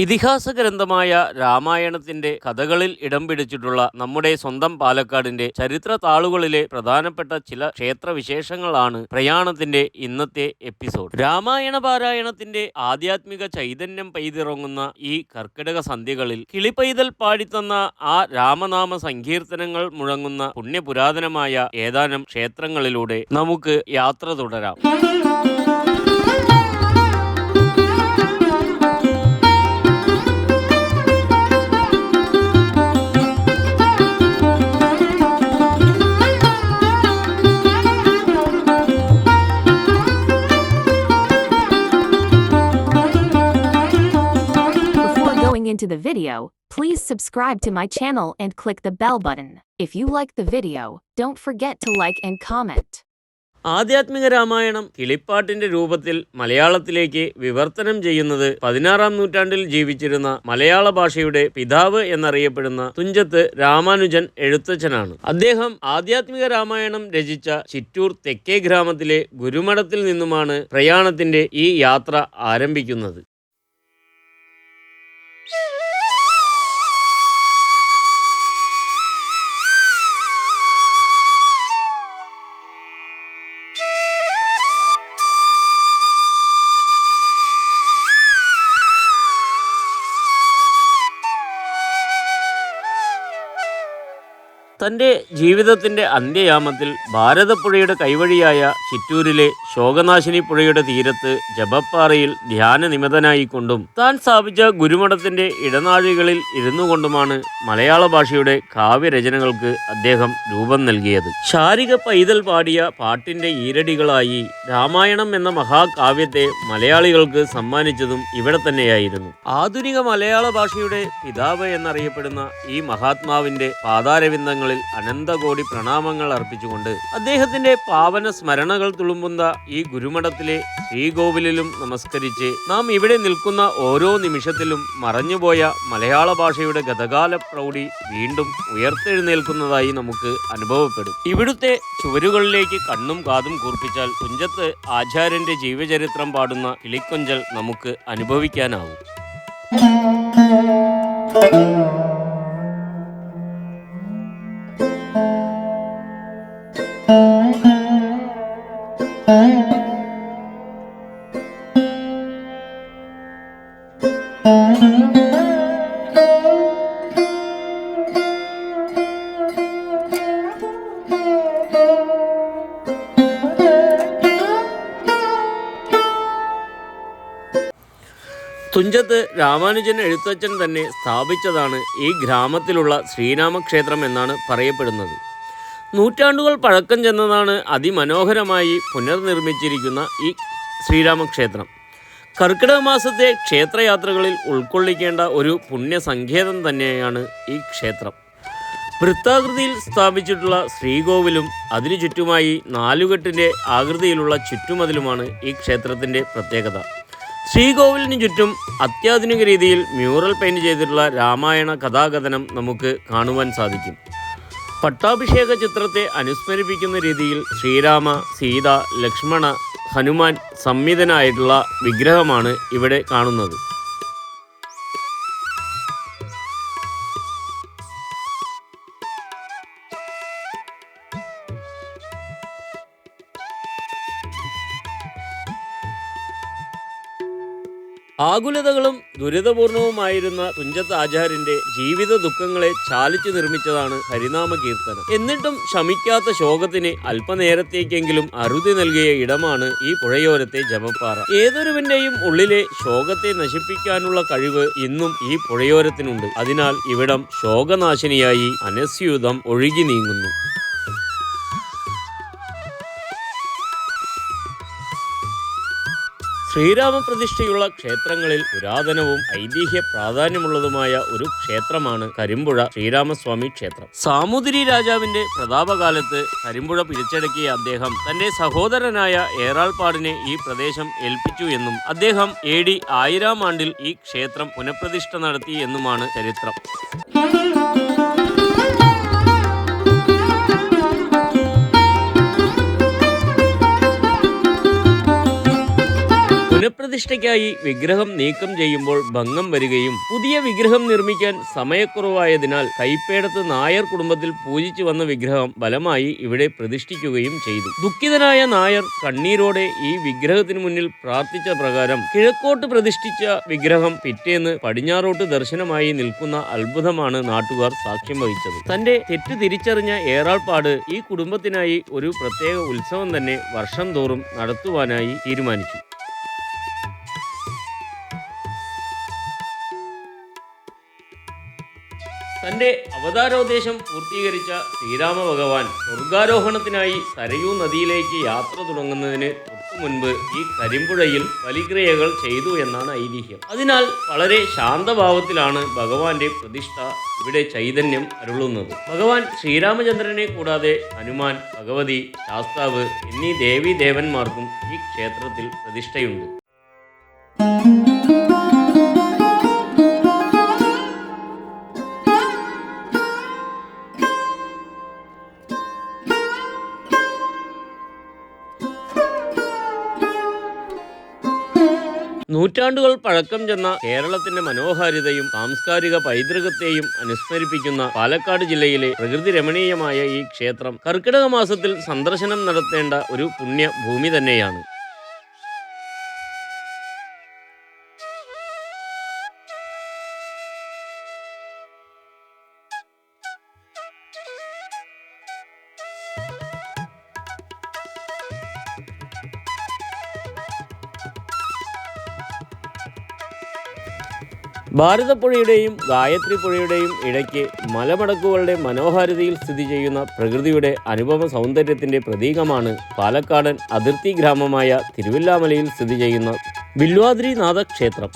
ഇതിഹാസ ഗ്രന്ഥമായ രാമായണത്തിന്റെ കഥകളിൽ ഇടം പിടിച്ചിട്ടുള്ള നമ്മുടെ സ്വന്തം പാലക്കാടിന്റെ ചരിത്ര താളുകളിലെ പ്രധാനപ്പെട്ട ചില ക്ഷേത്രവിശേഷങ്ങളാണ് പ്രയാണത്തിന്റെ ഇന്നത്തെ എപ്പിസോഡ്. രാമായണ പാരായണത്തിന്റെ ആധ്യാത്മിക ചൈതന്യം പെയ്തിറങ്ങുന്ന ഈ കർക്കിടക സന്ധ്യകളിൽ കിളിപൈതൽ പാടിത്തന്ന ആ രാമനാമ സങ്കീർത്തനങ്ങൾ മുഴങ്ങുന്ന പുണ്യപുരാതനമായ ഏതാനും ക്ഷേത്രങ്ങളിലൂടെ നമുക്ക് യാത്ര തുടരാം. Into the video, please subscribe to my channel and click the bell button. If you like the video, don't forget to like and comment. ആധ്യാത്മിക രാമായണം കിളിപ്പാട്ടിന്റെ രൂപത്തിൽ മലയാളത്തിലേക്ക് വിവർത്തനം ചെയ്യുന്നത് 16-ാം നൂറ്റാണ്ടിൽ ജീവിച്ചിരുന്ന മലയാള ഭാഷയുടെ പിതാവ് എന്നറിയപ്പെടുന്ന തുഞ്ചത്ത് രാമാനുജൻ എഴുത്തച്ഛനാണ്. അദ്ദേഹം ആധ്യാത്മിക രാമായണം രചിച്ച ചിറ്റൂർ തെക്കേ ഗ്രാമത്തിലെ ഗുരുമഠത്തിൽ നിന്നുമാണ് പ്രയാണത്തിന്റെ ഈ യാത്ര ആരംഭിക്കുന്നത്. തൻ്റെ ജീവിതത്തിൻ്റെ അന്ത്യയാമത്തിൽ ഭാരതപ്പുഴയുടെ കൈവഴിയായ ചിറ്റൂരിലെ ശോകനാശിനി പുഴയുടെ തീരത്ത് ജപപ്പാറയിൽ ധ്യാനനിമതനായിക്കൊണ്ടും താൻ സ്ഥാപിച്ച ഗുരുമഠത്തിൻ്റെ ഇടനാഴികളിൽ ഇരുന്നു കൊണ്ടുമാണ് മലയാള ഭാഷയുടെ കാവ്യരചനകൾക്ക് അദ്ദേഹം രൂപം നൽകിയത്. ശാരിക പൈതൽ പാടിയ പാട്ടിൻ്റെ ഈരടികളായി രാമായണം എന്ന മഹാകാവ്യത്തെ മലയാളികൾക്ക് സമ്മാനിച്ചതും ഇവിടെ തന്നെയായിരുന്നു. ആധുനിക മലയാള ഭാഷയുടെ പിതാവ് എന്നറിയപ്പെടുന്ന ഈ മഹാത്മാവിൻ്റെ പാതാരവിന്ദങ്ങൾ അനന്തകോടി പ്രണാമങ്ങൾ അർപ്പിച്ചുകൊണ്ട് അദ്ദേഹത്തിന്റെ പാവന സ്മരണകൾ തുളുമ്പുന്ന ഈ ഗുരുമഠത്തിലെ ശ്രീകോവിലിലും നമസ്കരിച്ച് നാം ഇവിടെ നിൽക്കുന്ന ഓരോ നിമിഷത്തിലും മറഞ്ഞുപോയ മലയാള ഭാഷയുടെ ഗതകാല പ്രൗഢി വീണ്ടും ഉയർത്തെഴുന്നേൽക്കുന്നതായി നമുക്ക് അനുഭവപ്പെടും. ഇവിടുത്തെ ചുവരുകളിലേക്ക് കണ്ണും കാതും കൂർപ്പിച്ചാൽ തുഞ്ചത്ത് ആചാര്യന്റെ ജീവചരിത്രം പാടുന്ന കിളിക്കൊഞ്ചൽ നമുക്ക് അനുഭവിക്കാനാവും. തുഞ്ചത്ത് രാമാനുജൻ എഴുത്തച്ഛൻ തന്നെ സ്ഥാപിച്ചതാണ് ഈ ഗ്രാമത്തിലുള്ള ശ്രീരാമക്ഷേത്രം എന്നാണ് പറയപ്പെടുന്നത്. നൂറ്റാണ്ടുകൾ പഴക്കം ചെന്നതാണ് അതിമനോഹരമായി പുനർനിർമ്മിച്ചിരിക്കുന്ന ഈ ശ്രീരാമക്ഷേത്രം. കർക്കിടക മാസത്തെ ക്ഷേത്രയാത്രകളിൽ ഉൾക്കൊള്ളിക്കേണ്ട ഒരു പുണ്യസങ്കേതം തന്നെയാണ് ഈ ക്ഷേത്രം. വൃത്താകൃതിയിൽ സ്ഥാപിച്ചിട്ടുള്ള ശ്രീകോവിലും അതിനു ചുറ്റുമായി നാലുകെട്ടിൻ്റെ ആകൃതിയിലുള്ള ചുറ്റുമതിലുമാണ് ഈ ക്ഷേത്രത്തിൻ്റെ പ്രത്യേകത. ശ്രീകോവിലിന് ചുറ്റും അത്യാധുനിക രീതിയിൽ മ്യൂറൽ പെയിൻറ് ചെയ്തിട്ടുള്ള രാമായണ കഥാകഥനം നമുക്ക് കാണുവാൻ സാധിക്കും. പട്ടാഭിഷേക ചിത്രത്തെ അനുസ്മരിപ്പിക്കുന്ന രീതിയിൽ ശ്രീരാമ, സീത, ലക്ഷ്മണ, ഹനുമാൻ സംമിതനായിട്ടുള്ള വിഗ്രഹമാണ് ഇവിടെ കാണുന്നത്. ആകുലതകളും ദുരിതപൂർണവുമായിരുന്ന തുഞ്ചത്ത് ആചാര്യന്റെ ജീവിത ദുഃഖങ്ങളെ ചാലിച്ചു നിർമ്മിച്ചതാണ് ഹരിനാമ കീർത്തനം. എന്നിട്ടും ശമിക്കാത്ത ശോകത്തിന് അല്പനേരത്തേക്കെങ്കിലും അറുതി നൽകിയ ഇടമാണ് ഈ പുഴയോരത്തെ ജപപ്പാറ. ഏതൊരുവന്റെയും ഉള്ളിലെ ശോകത്തെ നശിപ്പിക്കാനുള്ള കഴിവ് ഇന്നും ഈ പുഴയോരത്തിനുണ്ട്. അതിനാൽ ഇവിടം ശോകനാശിനിയായി അനസ്യൂതം ഒഴുകി നീങ്ങുന്നു. ശ്രീരാമപ്രതിഷ്ഠയുള്ള ക്ഷേത്രങ്ങളിൽ പുരാതനവും ഐതിഹ്യ പ്രാധാന്യമുള്ളതുമായ ഒരു ക്ഷേത്രമാണ് കരിമ്പുഴ ശ്രീരാമസ്വാമി ക്ഷേത്രം. സാമൂതിരി രാജാവിന്റെ പ്രതാപകാലത്ത് കരിമ്പുഴ പിടിച്ചടക്കിയ അദ്ദേഹം തന്റെ സഹോദരനായ ഏറാൾപ്പാടിനെ ഈ പ്രദേശം ഏൽപ്പിച്ചു എന്നും അദ്ദേഹം AD 1000-ാം ആണ്ടിൽ ഈ ക്ഷേത്രം പുനഃപ്രതിഷ്ഠ നടത്തി എന്നുമാണ് ചരിത്രം. പുനഃപ്രതിഷ്ഠയ്ക്കായി വിഗ്രഹം നീക്കം ചെയ്യുമ്പോൾ ഭംഗം വരികയും പുതിയ വിഗ്രഹം നിർമ്മിക്കാൻ സമയക്കുറവായതിനാൽ കൈപ്പേടത്ത് നായർ കുടുംബത്തിൽ പൂജിച്ചു വന്ന വിഗ്രഹം ബലമായി ഇവിടെ പ്രതിഷ്ഠിക്കുകയും ചെയ്തു. ദുഃഖിതനായ നായർ കണ്ണീരോടെ ഈ വിഗ്രഹത്തിനു മുന്നിൽ പ്രാർത്ഥിച്ച പ്രകാരം കിഴക്കോട്ട് പ്രതിഷ്ഠിച്ച വിഗ്രഹം പിറ്റേന്ന് പടിഞ്ഞാറോട്ട് ദർശനമായി നിൽക്കുന്ന അത്ഭുതമാണ് നാട്ടുകാർ സാക്ഷ്യം വഹിച്ചത്. തന്റെ തെറ്റ് തിരിച്ചറിഞ്ഞ ഏറാൾപ്പാട് ഈ കുടുംബത്തിനായി ഒരു പ്രത്യേക ഉത്സവം തന്നെ വർഷം തോറും നടത്തുവാനായി തീരുമാനിച്ചു. തന്റെ അവതാരോദ്ദേശം പൂർത്തീകരിച്ച ശ്രീരാമ ഭഗവാൻ സ്വർഗാരോഹണത്തിനായി സരയൂ നദിയിലേക്ക് യാത്ര തുടങ്ങുന്നതിന് മുൻപ് ഈ കരിമ്പുഴയിൽ ബലിക്രിയകൾ ചെയ്തു എന്നാണ് ഐതിഹ്യം. അതിനാൽ വളരെ ശാന്തഭാവത്തിലാണ് ഭഗവാന്റെ പ്രതിഷ്ഠ ഇവിടെ ചൈതന്യം അരുളുന്നത്. ഭഗവാൻ ശ്രീരാമചന്ദ്രനെ കൂടാതെ ഹനുമാൻ, ഭഗവതി, ശാസ്താവ് എന്നീ ദേവീ ദേവന്മാർക്കും ഈ ക്ഷേത്രത്തിൽ പ്രതിഷ്ഠയുണ്ട്. നൂറ്റാണ്ടുകൾ പഴക്കം ചെന്ന കേരളത്തിന്റെ മനോഹാരിതയും സാംസ്കാരിക പൈതൃകത്തെയും അനുസ്മരിപ്പിക്കുന്ന പാലക്കാട് ജില്ലയിലെ പ്രകൃതി രമണീയമായ ഈ ക്ഷേത്രം കർക്കിടക മാസത്തിൽ സന്ദർശനം നടത്തേണ്ട ഒരു പുണ്യ ഭൂമി തന്നെയാണ്. ഭാരതപ്പുഴയുടെയും ഗായത്രി പുഴയുടെയും ഇടയ്ക്ക് മലമടക്കുകളുടെ മനോഹാരിതയിൽ സ്ഥിതി ചെയ്യുന്ന പ്രകൃതിയുടെ അനുപമ സൗന്ദര്യത്തിന്റെ പ്രതീകമാണ് പാലക്കാടൻ അതിർത്തി ഗ്രാമമായ തിരുവില്ലാമലയിൽ സ്ഥിതി ചെയ്യുന്ന ബില്വാദ്രിനാഥ ക്ഷേത്രം.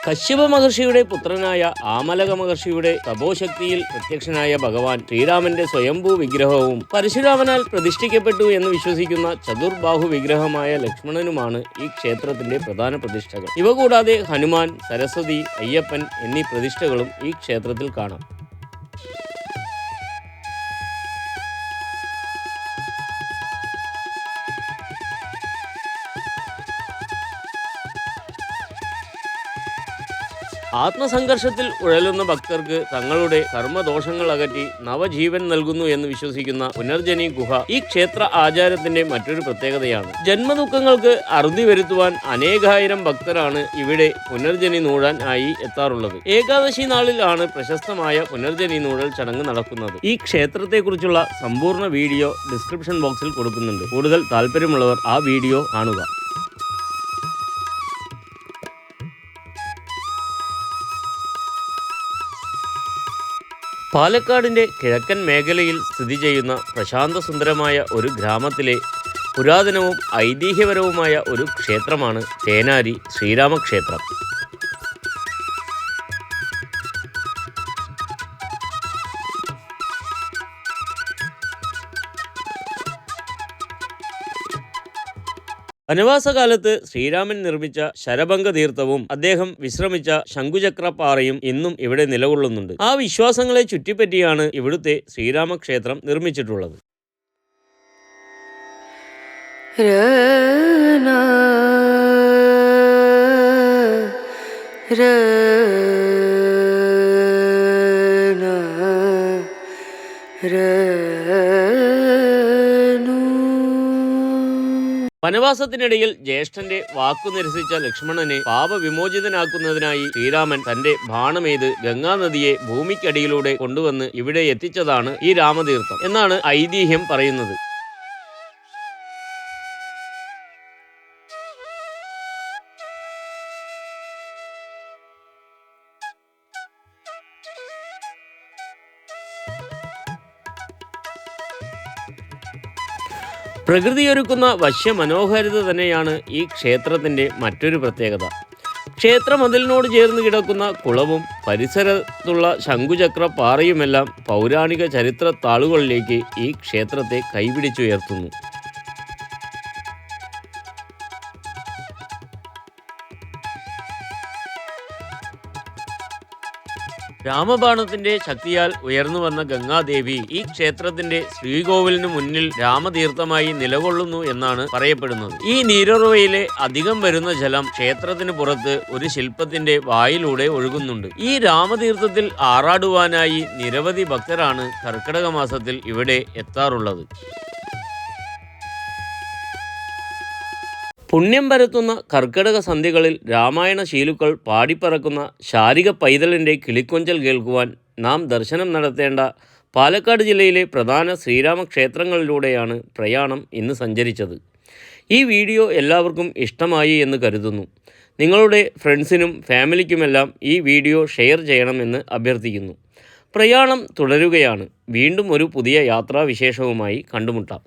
കശ്യപ മഹർഷിയുടെ പുത്രനായ ആമലക മഹർഷിയുടെ തപോശക്തിയിൽ പ്രത്യക്ഷനായ ഭഗവാൻ ശ്രീരാമന്റെ സ്വയംഭൂ വിഗ്രഹവും പരശുരാമനാൽ പ്രതിഷ്ഠിക്കപ്പെട്ടു എന്ന് വിശ്വസിക്കുന്ന ചതുർബാഹു വിഗ്രഹമായ ലക്ഷ്മണനുമാണ് ഈ ക്ഷേത്രത്തിന്റെ പ്രധാന പ്രതിഷ്ഠകൾ. ഇവ കൂടാതെ ഹനുമാൻ, സരസ്വതി, അയ്യപ്പൻ എന്നീ പ്രതിഷ്ഠകളും ഈ ക്ഷേത്രത്തിൽ കാണാം. ആത്മസംഘർഷത്തിൽ ഉഴലുന്ന ഭക്തർക്ക് തങ്ങളുടെ കർമ്മദോഷങ്ങൾ അകറ്റി നവജീവൻ നൽകുന്നു എന്ന് വിശ്വസിക്കുന്ന പുനർജനി ഗുഹ ഈ ക്ഷേത്ര ആചാരത്തിന്റെ മറ്റൊരു പ്രത്യേകതയാണ്. ജന്മദുഃഖങ്ങൾക്ക് അറുതി വരുത്തുവാൻ അനേകായിരം ഭക്തരാണ് ഇവിടെ പുനർജനി നൂഴാൻ ആയി എത്താറുള്ളത്. ഏകാദശി നാളിലാണ് പ്രശസ്തമായ പുനർജനി നൂഴൽ ചടങ്ങ് നടക്കുന്നത്. ഈ ക്ഷേത്രത്തെക്കുറിച്ചുള്ള സമ്പൂർണ്ണ വീഡിയോ ഡിസ്ക്രിപ്ഷൻ ബോക്സിൽ കൊടുക്കുന്നുണ്ട്. കൂടുതൽ താല്പര്യമുള്ളവർ ആ വീഡിയോ കാണുക. പാലക്കാടിൻ്റെ കിഴക്കൻ മേഖലയിൽ സ്ഥിതി ചെയ്യുന്ന പ്രശാന്തസുന്ദരമായ ഒരു ഗ്രാമത്തിലെ പുരാതനവും ഐതിഹ്യപരവുമായ ഒരു ക്ഷേത്രമാണ് തേനാരി ശ്രീരാമക്ഷേത്രം. വനവാസകാലത്ത് ശ്രീരാമൻ നിർമ്മിച്ച ശരഭംഗ തീർത്ഥവും അദ്ദേഹം വിശ്രമിച്ച ശംഖുചക്രപ്പാറയും ഇന്നും ഇവിടെ നിലകൊള്ളുന്നുണ്ട്. ആ വിശ്വാസങ്ങളെ ചുറ്റിപ്പറ്റിയാണ് ഇവിടുത്തെ ശ്രീരാമക്ഷേത്രം നിർമ്മിച്ചിട്ടുള്ളത്. വനവാസത്തിനിടയിൽ ജ്യേഷ്ഠന്റെ വാക്കു നിരസിച്ച ലക്ഷ്മണനെ പാപവിമോചിതനാക്കുന്നതിനായി ശ്രീരാമൻ തന്റെ ബാണമെയ്ത് ഗംഗാനദിയെ ഭൂമിക്കടിയിലൂടെ കൊണ്ടുവന്ന് ഇവിടെ എത്തിച്ചതാണ് ഈ രാമതീർത്ഥം എന്നാണ് ഐതിഹ്യം പറയുന്നത്. പ്രകൃതിയൊരുക്കുന്ന വശ്യമനോഹാരിത തന്നെയാണ് ഈ ക്ഷേത്രത്തിൻ്റെ മറ്റൊരു പ്രത്യേകത. ക്ഷേത്രമതിലിനോട് ചേർന്ന് കിടക്കുന്ന കുളവും പരിസരത്തുള്ള ശംഖുചക്ര പാറയുമെല്ലാം പൗരാണിക ചരിത്ര താളുകളിലേക്ക് ഈ ക്ഷേത്രത്തെ കൈപിടിച്ചുയർത്തുന്നു. രാമബാണത്തിന്റെ ശക്തിയാൽ ഉയർന്നു വന്ന ഗംഗാദേവി ഈ ക്ഷേത്രത്തിന്റെ ശ്രീകോവിലിന് മുന്നിൽ രാമതീർത്ഥമായി നിലകൊള്ളുന്നു എന്നാണ് പറയപ്പെടുന്നത്. ഈ നീരുറവയിലെ അധികം വരുന്ന ജലം ക്ഷേത്രത്തിന് പുറത്ത് ഒരു ശില്പത്തിന്റെ വായിലൂടെ ഒഴുകുന്നുണ്ട്. ഈ രാമതീർത്ഥത്തിൽ ആറാടുവാനായി നിരവധി ഭക്തരാണ് കർക്കിടക മാസത്തിൽ ഇവിടെ എത്താറുള്ളത്. പുണ്യം പരത്തുന്ന കർക്കിടക സന്ധ്യകളിൽ രാമായണ ശീലുക്കൾ പാടിപ്പറക്കുന്ന ശാരിക പൈതലിൻ്റെ കിളിക്കൊഞ്ചൽ കേൾക്കുവാൻ നാം ദർശനം നടത്തേണ്ട പാലക്കാട് ജില്ലയിലെ പ്രധാന ശ്രീരാമക്ഷേത്രങ്ങളിലൂടെയാണ് പ്രയാണം ഇന്ന് സഞ്ചരിച്ചത്. ഈ വീഡിയോ എല്ലാവർക്കും ഇഷ്ടമായി എന്ന് കരുതുന്നു. നിങ്ങളുടെ ഫ്രണ്ട്സിനും ഫാമിലിക്കുമെല്ലാം ഈ വീഡിയോ ഷെയർ ചെയ്യണമെന്ന് അഭ്യർത്ഥിക്കുന്നു. പ്രയാണം തുടരുകയാണ്. വീണ്ടും ഒരു പുതിയ യാത്രാവിശേഷവുമായി കണ്ടുമുട്ടാം.